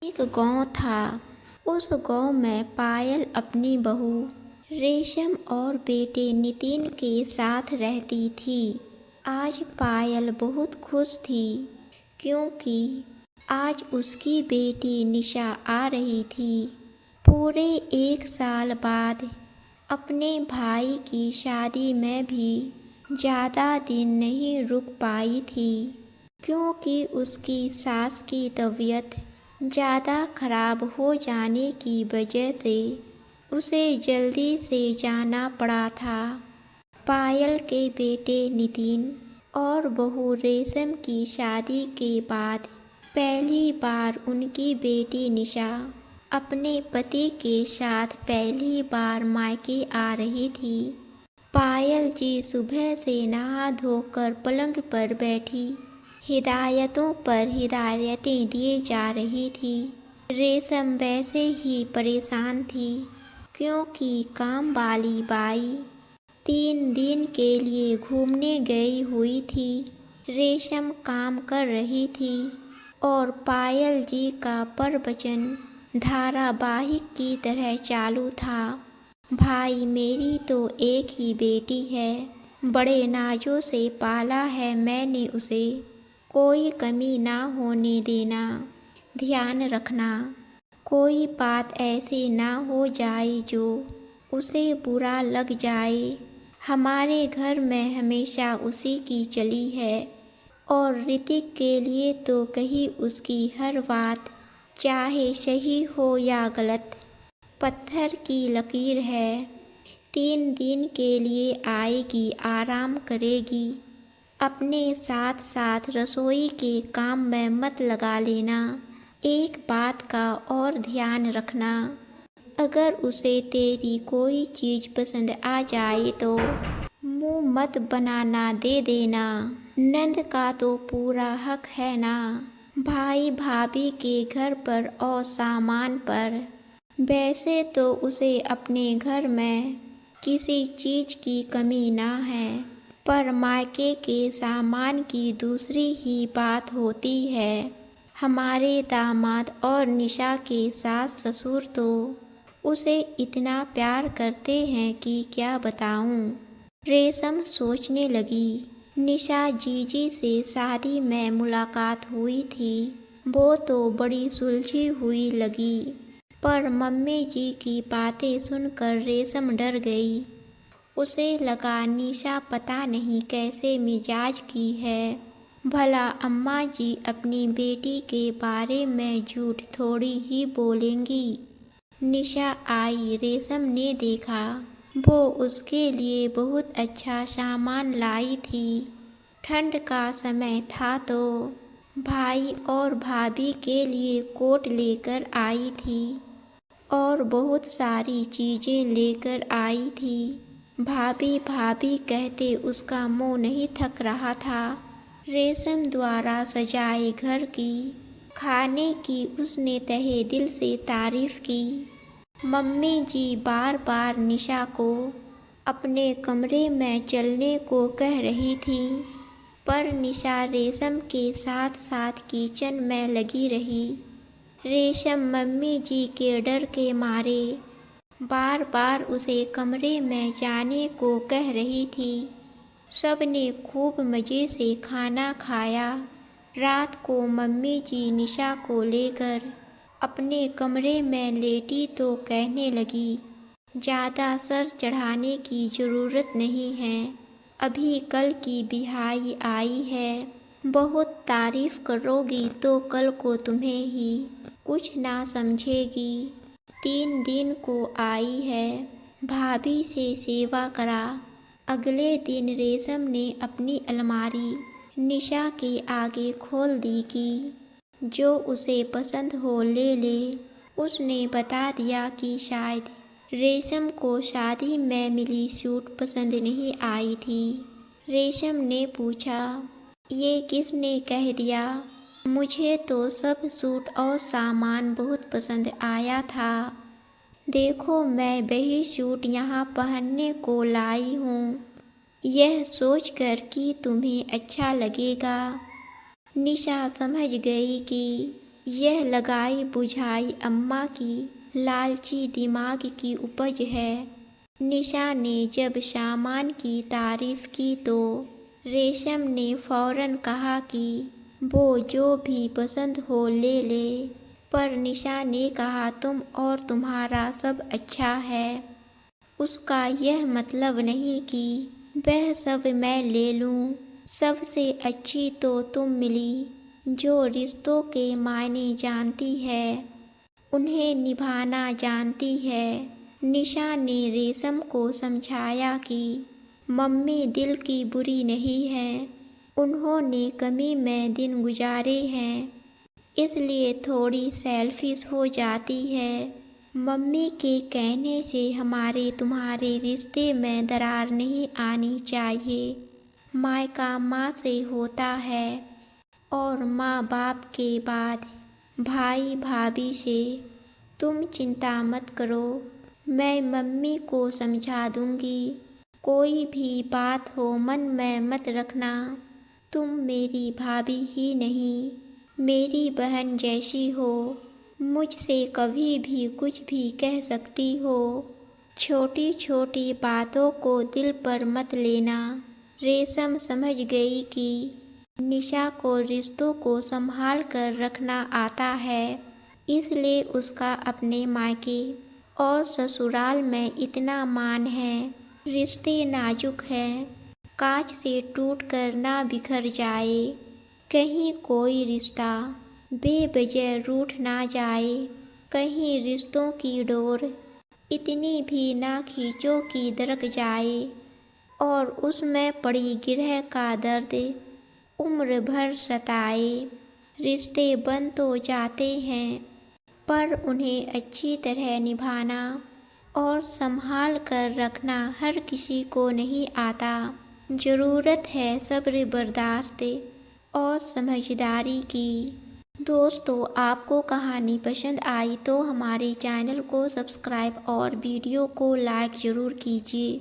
एक गांव था। उस गांव में पायल अपनी बहू रेशम और बेटे नितिन के साथ रहती थी। आज पायल बहुत खुश थी क्योंकि आज उसकी बेटी निशा आ रही थी। पूरे 1 साल बाद अपने भाई की शादी में भी ज़्यादा दिन नहीं रुक पाई थी क्योंकि उसकी सास की तबीयत ज़्यादा खराब हो जाने की वजह से उसे जल्दी से जाना पड़ा था। पायल के बेटे नितिन और बहू रेशम की शादी के बाद पहली बार उनकी बेटी निशा अपने पति के साथ पहली बार मायके आ रही थी। पायल जी सुबह से नहा धोकर पलंग पर बैठी हिदायतों पर हिदायतें दिए जा रही थी। रेशम वैसे ही परेशान थी क्योंकि काम वाली बाई 3 दिन के लिए घूमने गई हुई थी। रेशम काम कर रही थी और पायल जी का प्रवचन धारावाहिक की तरह चालू था। भाई, मेरी तो एक ही बेटी है, बड़े नाजों से पाला है मैंने उसे, कोई कमी ना होने देना, ध्यान रखना, कोई बात ऐसी ना हो जाए जो उसे बुरा लग जाए। हमारे घर में हमेशा उसी की चली है और ऋतिक के लिए तो कहीं उसकी हर बात चाहे सही हो या गलत पत्थर की लकीर है। 3 दिन के लिए आएगी, आराम करेगी, अपने साथ साथ रसोई के काम में मत लगा लेना। एक बात का और ध्यान रखना, अगर उसे तेरी कोई चीज़ पसंद आ जाए तो मुंह मत बनाना दे देना। नंद का तो पूरा हक है ना, भाई भाभी के घर पर और सामान पर। वैसे तो उसे अपने घर में किसी चीज़ की कमी ना है, पर मायके के सामान की दूसरी ही बात होती है। हमारे दामाद और निशा के सास ससुर तो उसे इतना प्यार करते हैं कि क्या बताऊं। रेशम सोचने लगी, निशा जीजी से शादी में मुलाकात हुई थी, वो तो बड़ी सुलझी हुई लगी, पर मम्मी जी की बातें सुनकर रेशम डर गई। उसे लगा निशा पता नहीं कैसे मिजाज की है, भला अम्मा जी अपनी बेटी के बारे में झूठ थोड़ी ही बोलेंगी। निशा आई, रेशम ने देखा वो उसके लिए बहुत अच्छा सामान लाई थी। ठंड का समय था तो भाई और भाभी के लिए कोट लेकर आई थी और बहुत सारी चीज़ें लेकर आई थी। भाभी भाभी कहते उसका मुंह नहीं थक रहा था। रेशम द्वारा सजाए घर की खाने की उसने तहे दिल से तारीफ की। मम्मी जी बार बार निशा को अपने कमरे में चलने को कह रही थी, पर निशा रेशम के साथ साथ किचन में लगी रही। रेशम मम्मी जी के डर के मारे बार बार उसे कमरे में जाने को कह रही थी। सब ने खूब मज़े से खाना खाया। रात को मम्मी जी निशा को लेकर अपने कमरे में लेटी तो कहने लगी, ज़्यादा सर चढ़ाने की ज़रूरत नहीं है, अभी कल की बिहाई आई है, बहुत तारीफ करोगी तो कल को तुम्हें ही कुछ ना समझेगी। 3 दिन को आई है, भाभी से सेवा करा। अगले दिन रेशम ने अपनी अलमारी निशा के आगे खोल दी कि जो उसे पसंद हो ले ले। उसने बता दिया कि शायद रेशम को शादी में मिली सूट पसंद नहीं आई थी। रेशम ने पूछा, ये किसने कह दिया? मुझे तो सब सूट और सामान बहुत पसंद आया था। देखो, मैं वही सूट यहाँ पहनने को लाई हूँ, यह सोचकर कि तुम्हें अच्छा लगेगा। निशा समझ गई कि यह लगाई बुझाई अम्मा की लालची दिमाग की उपज है। निशा ने जब सामान की तारीफ की तो रेशम ने फौरन कहा कि वो जो भी पसंद हो ले ले, पर निशा ने कहा तुम और तुम्हारा सब अच्छा है। उसका यह मतलब नहीं कि वह सब मैं ले लूं। सबसे अच्छी तो तुम मिली, जो रिश्तों के मायने जानती है, उन्हें निभाना जानती है। निशा ने रेशम को समझाया कि मम्मी दिल की बुरी नहीं है, उन्होंने कमी में दिन गुजारे हैं, इसलिए थोड़ी सेल्फिश हो जाती है। मम्मी के कहने से हमारे तुम्हारे रिश्ते में दरार नहीं आनी चाहिए। मायका माँ से होता है और माँ बाप के बाद भाई भाभी से। तुम चिंता मत करो, मैं मम्मी को समझा दूंगी। कोई भी बात हो मन में मत रखना। तुम मेरी भाभी ही नहीं, मेरी बहन जैसी हो। मुझसे कभी भी कुछ भी कह सकती हो। छोटी छोटी बातों को दिल पर मत लेना। रेशम समझ गई कि निशा को रिश्तों को संभाल कर रखना आता है, इसलिए उसका अपने मायके और ससुराल में इतना मान है। रिश्ते नाजुक हैं, कांच से टूट कर ना बिखर जाए। कहीं कोई रिश्ता बेवजह रूठ ना जाए। कहीं रिश्तों की डोर इतनी भी ना खींचो कि दरक जाए और उसमें पड़ी गिरह का दर्द उम्र भर सताए। रिश्ते बन तो जाते हैं, पर उन्हें अच्छी तरह निभाना और संभाल कर रखना हर किसी को नहीं आता। ज़रूरत है सब्र, बर्दाश्त और समझदारी की। दोस्तों, आपको कहानी पसंद आई तो हमारे चैनल को सब्सक्राइब और वीडियो को लाइक ज़रूर कीजिए।